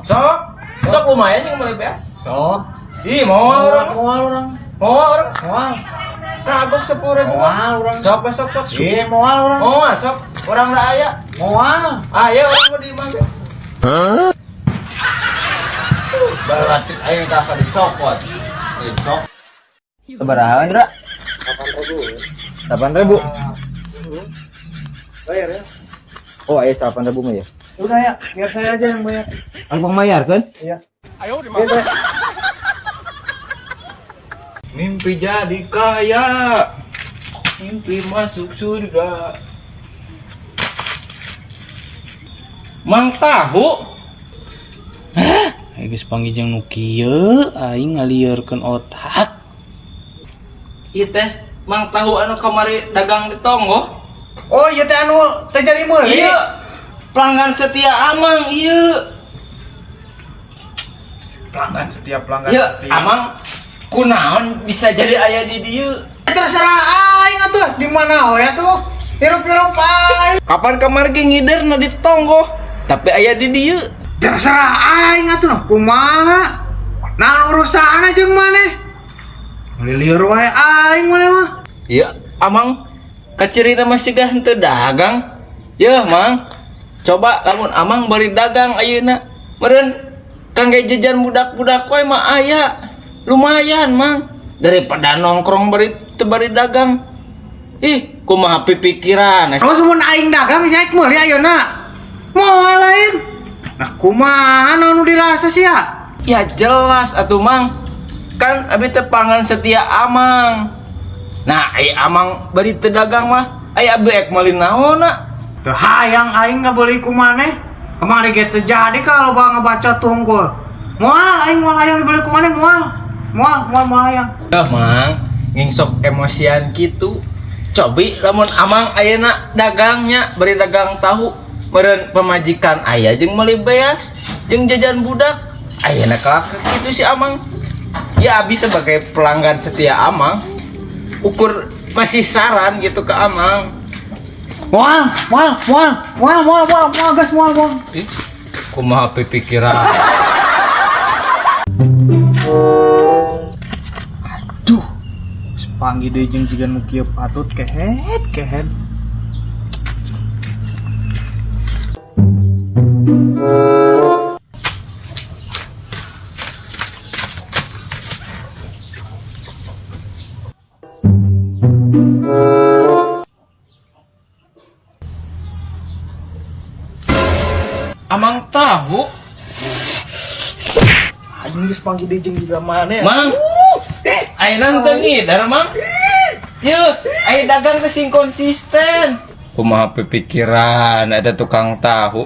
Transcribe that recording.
Sok. Sok lumayan yang mulai beas. Sok. Ih, mau orang. Moal. Kagok 10.000. Moal orang. Sok. Iya, moal orang. Oh, sok. Orang dah aya. Moal. Aya orang mau di imah. Hah? Berarti ayo kakak dicopot. Sok. Sabaraha, Indra? 8.000. Bayar ya. Oh, aya 8.000 mah ya. Udah ya, biar saya aja yang bayar. Alpang mayar kan? Iya. Ayo di mana? Mimpi jadi kaya. Mimpi masuk surga. Mang tahu. Hah? Geus panggijeng nu kieu aing ngalieureun otak. Ieu teh mang tahu anu kamari dagang di tonggo. Oh, ieu teh anu teh jadi meuli. Iya. Pelanggan setia Amang ieu. Pelanggan setiap pelanggan. Ieu Amang kunaon bisa jadi aya di dieu. Terserah aing atuh di mana we atuh. Hirup-hirup aing. Kapan kamari ge ngiderna di tonggo, tapi aya di dieu. Terserah aing atuh noh kumaha. Nah urusan jeung maneh. Lieur wae aing maneh mah. Iya, Amang kacirina masih gah henteu dagang. Yeuh, Mang. Coba lamun Amang bari dagang ayeuna. Meureun kangge jajan budak-budak we mah aya. Lumayan, Mang. Daripada nongkrong bari teu bari dagang. Ih, kumaha pipikiran. Terus mun aing dagang saek meuli ayeuna. Moal lain. Nah kumaha anu dirasa sia? Ya jelas atuh, Mang. Kan abi teh pelanggan setia Amang. Nah, ai Amang bari teu dagang mah, ai abi ek meuli naonna? Teu hayang aing ngabeli ku maneh. Kemari ge teu jadi kalau bang ngebaca tunggul. Moal aing moal hayang dibeli ku maneh moal. Moal hayang. Dah, Mang, ngingsok emosian gitu. Cobi lamun Amang ayeuna dagangnya bari dagang tahu, meureun pemajikan aya jeung meuli beas, jeung jajan budak. Ayeuna kelak kitu si Amang. Ya abi sebagai pelanggan setia Amang, ukur kasih saran gitu ke Amang. Moal gas moal. Ih, kumaha pikiran. Aduh. Panggil deui jeung jiga nu kieu patut kehet. Amang tahu, Anjing geus panggil deui jeung jiga maneh. Mang. Ayeuna teu ngidar, Mang. Yeuh, aya dagang teh sing konsisten. Kumaha pikiran eta tukang tahu.